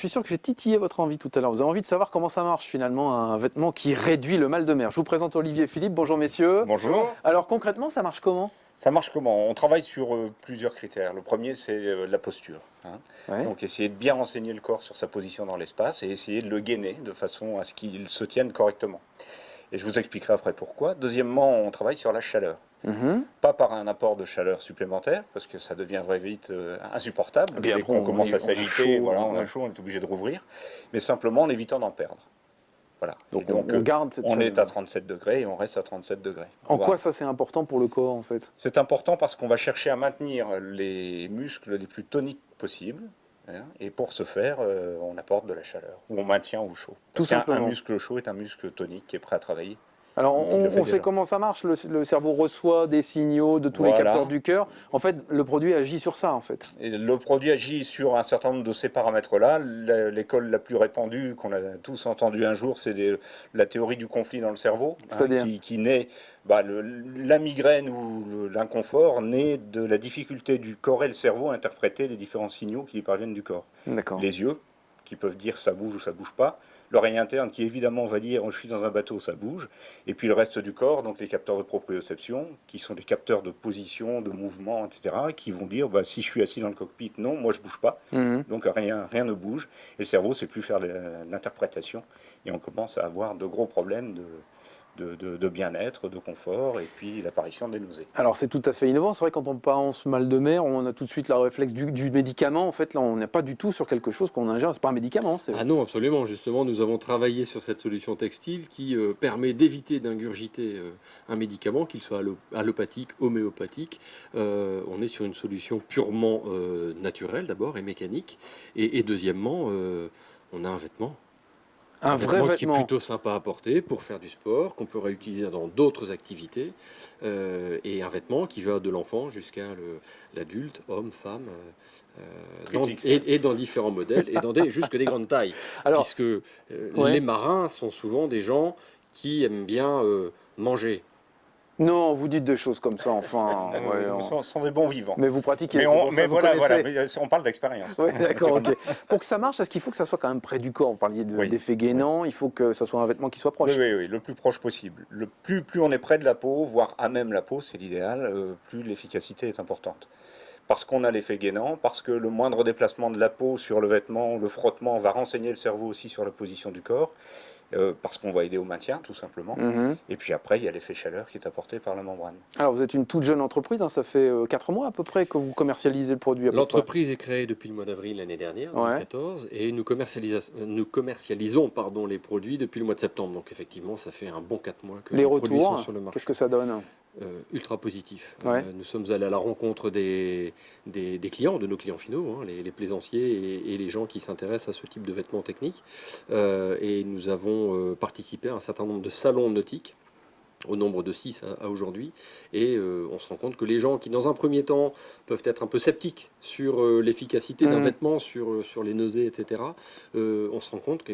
suis sûr que j'ai titillé votre envie tout à l'heure. Vous avez envie de savoir comment ça marche finalement un vêtement qui réduit le mal de mer. Je vous présente Olivier et Philippe. Bonjour messieurs. Bonjour. Alors concrètement, ça marche comment? Ça marche comment? On travaille sur plusieurs critères. Le premier, c'est la posture, hein. Ouais. Donc essayer de bien renseigner le corps sur sa position dans l'espace et essayer de le gainer de façon à ce qu'il se tienne correctement. Et je vous expliquerai après pourquoi. Deuxièmement, on travaille sur la chaleur. Mhm. Pas par un apport de chaleur supplémentaire, parce que ça devient très vite insupportable. Puis Dès après, qu'on commence on à a s'agiter, chaud, voilà, on a ouais. chaud, on est obligé de rouvrir. Mais simplement en évitant d'en perdre. Voilà. Donc, Et donc, on garde cette on est chaleur. à 37 degrés et on reste à 37 degrés. En On va- quoi ça c'est important pour le corps en fait? C'est important parce qu'on va chercher à maintenir les muscles les plus toniques possibles, hein, et pour ce faire, on apporte de la chaleur, ou on maintient au chaud. Tout Parce qu'un simplement. muscle chaud est un muscle tonique qui est prêt à travailler. Alors Donc il le fait on sait déjà. comment ça marche. Le cerveau reçoit des signaux de tous les Voilà. capteurs du cœur. En fait, le produit agit sur ça en fait. Et le produit agit sur un certain nombre de ces paramètres-là. L'école la plus répandue, qu'on a tous entendu un jour, c'est la théorie du conflit dans le cerveau, hein, C'est-à-dire? qui naît, la migraine ou l'inconfort naît de la difficulté du corps et le cerveau à interpréter les différents signaux qui lui parviennent du corps. D'accord. Les yeux, qui peuvent dire ça bouge ou ça bouge pas. L'oreille interne, qui évidemment va dire je suis dans un bateau, ça bouge. Et puis le reste du corps, donc les capteurs de proprioception, qui sont des capteurs de position, de mouvement, etc., qui vont dire si je suis assis dans le cockpit, non, moi je bouge pas. Mhm. Donc rien ne bouge. Et le cerveau ne sait plus faire l'interprétation. Et on commence à avoir de gros problèmes de bien-être, de confort, et puis l'apparition des nausées. Alors c'est tout à fait innovant. C'est vrai quand on pense mal de mer, on a tout de suite le réflexe du médicament. En fait, là, on n'est pas du tout sur quelque chose qu'on ingère. C'est pas un médicament. Ah non, absolument. Justement, nous avons travaillé sur cette solution textile qui permet d'éviter d'ingurgiter un médicament, qu'il soit allopathique, homéopathique. On est sur une solution purement naturelle d'abord et mécanique. Et deuxièmement, on a un vêtement. Un vrai Qui est vêtement. plutôt sympa à porter pour faire du sport, qu'on peut réutiliser dans d'autres activités, et un vêtement qui va de l'enfant jusqu'à l'adulte, homme, femme, et dans différents modèles, et jusque des grandes tailles. Alors, Puisque ouais. les marins sont souvent des gens qui aiment bien manger. Non, vous dites des choses comme ça, enfin. Ouais, Ce sont des bons vivants. Mais vous pratiquez. Mais, c'est pour ça, vous voilà, connaissez. mais on parle d'expérience. Oui, d'accord, ok. Pour que ça marche, est-ce qu'il faut que ça soit quand même près du corps? Vous parliez Oui. d'effet gainant, il faut que ça soit un vêtement qui soit proche. Oui, le plus proche possible. Plus on est près de la peau, voire à même la peau, c'est l'idéal, plus l'efficacité est importante. Parce qu'on a l'effet gainant, parce que le moindre déplacement de la peau sur le vêtement, le frottement, va renseigner le cerveau aussi sur la position du corps, parce qu'on va aider au maintien, tout simplement. Mhm. Et puis après, il y a l'effet chaleur qui est apporté par la membrane. Alors, vous êtes une toute jeune entreprise, hein, ça fait 4 mois à peu près que vous commercialisez le produit. L'entreprise est créée depuis le mois d'avril l'année dernière, Ouais. 2014, et nous commercialisons les produits depuis le mois de septembre. Donc effectivement, ça fait un bon 4 mois que Les produits sont retours, sur le marché. qu'est-ce que ça donne? Ultra positif. Ouais. Nous sommes allés à la rencontre des clients, de nos clients finaux, hein, les plaisanciers et les gens qui s'intéressent à ce type de vêtements techniques. Et nous avons participé à un certain nombre de salons nautiques, au nombre de 6 à aujourd'hui, et on se rend compte que les gens qui, dans un premier temps, peuvent être un peu sceptiques sur l'efficacité d'un vêtement, sur les nausées, etc., on se rend compte que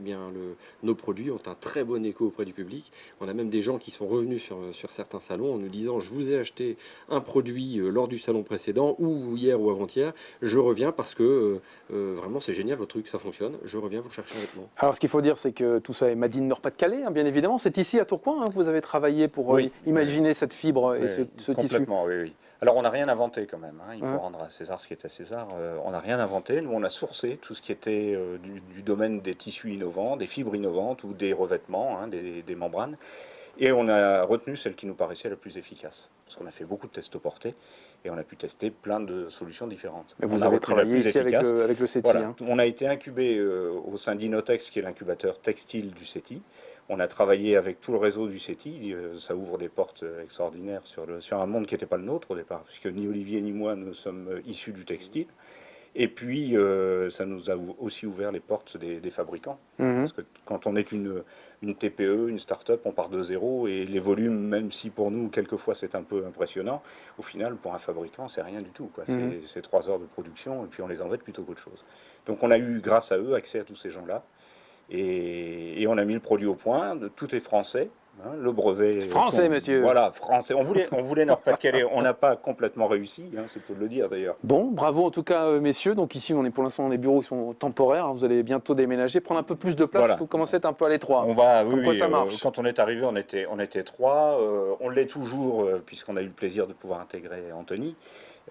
nos produits ont un très bon écho auprès du public. On a même des gens qui sont revenus sur certains salons en nous disant « Je vous ai acheté un produit lors du salon précédent, ou hier ou avant-hier, je reviens parce que vraiment c'est génial, votre truc, ça fonctionne, je reviens vous chercher un vêtement. » Alors, ce qu'il faut dire, c'est que tout ça est made in Nord-Pas-de-Calais, hein, bien évidemment. C'est ici, à Tourcoing, hein, que vous avez travaillé pour imaginer cette fibre et ce tissu. Complètement, oui. Alors, on n'a rien inventé quand même, hein. Il faut Ouais. rendre à César ce qui est à César. On n'a rien inventé. Nous, on a sourcé tout ce qui était du domaine des tissus innovants, des fibres innovantes ou des revêtements, hein, des membranes. Et on a retenu celle qui nous paraissait la plus efficace. Parce qu'on a fait beaucoup de tests au porté et on a pu tester plein de solutions différentes. Mais vous On a avez retenu la travaillé plus ici avec efficace. le CETI. Voilà. Hein. On a été incubé au sein d'Inotex, qui est l'incubateur textile du CETI. On a travaillé avec tout le réseau du CETI. Ça ouvre des portes extraordinaires sur un monde qui n'était pas le nôtre au départ, puisque ni Olivier ni moi ne sommes issus du textile. Et puis, ça nous a aussi ouvert les portes des fabricants. Mhm. Parce que quand on est une TPE, une start-up, on part de zéro. Et les volumes, même si pour nous, quelquefois, c'est un peu impressionnant, au final, pour un fabricant, c'est rien du tout, quoi. C'est 3 heures de production et puis on les embête plutôt qu'autre chose. Donc, on a eu, grâce à eux, accès à tous ces gens-là. Et on a mis le produit au point. Tout est français. hein, le brevet. Français, monsieur. Voilà, français. On voulait Nord-Pas-de-Calais. On n'a pas complètement réussi, hein, c'est peu de le dire d'ailleurs. Bon, bravo en tout cas, messieurs. Donc ici, on est pour l'instant dans les bureaux qui sont temporaires. Hein. Vous allez bientôt déménager, prendre un peu plus de place. Voilà. Vous commencez à être un peu à l'étroit. On va, Comme oui, quoi oui, ça marche. quand on est arrivé, on était trois. On l'est toujours, puisqu'on a eu le plaisir de pouvoir intégrer Anthony.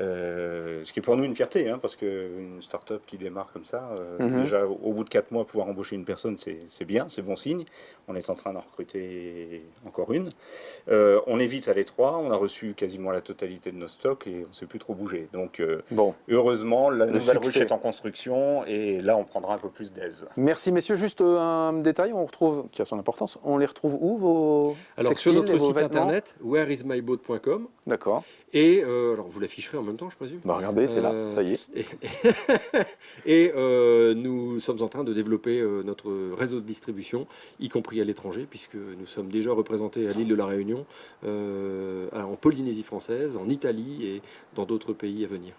Ce qui est pour nous une fierté, hein, parce qu'une start-up qui démarre comme ça, déjà au bout de 4 mois, pouvoir embaucher une personne, c'est bien, c'est bon signe. On est en train d'en recruter encore une. On est vite à l'étroit, on a reçu quasiment la totalité de nos stocks et on ne s'est plus trop bougé. Donc Bon. heureusement, la nouvelle ruche succès. est en construction et là, on prendra un peu plus d'aise. Merci messieurs. Juste un détail, on retrouve, qui a son importance, on les retrouve où vos Alors textiles sur et notre vos site vêtements internet, whereismyboat.com. D'accord. Et alors vous l'afficherez en même temps, je présume. Bah regardez, c'est là, ça y est. Et nous sommes en train de développer notre réseau de distribution, y compris à l'étranger, puisque nous sommes déjà représentés à l'île de la Réunion, en Polynésie française, en Italie et dans d'autres pays à venir.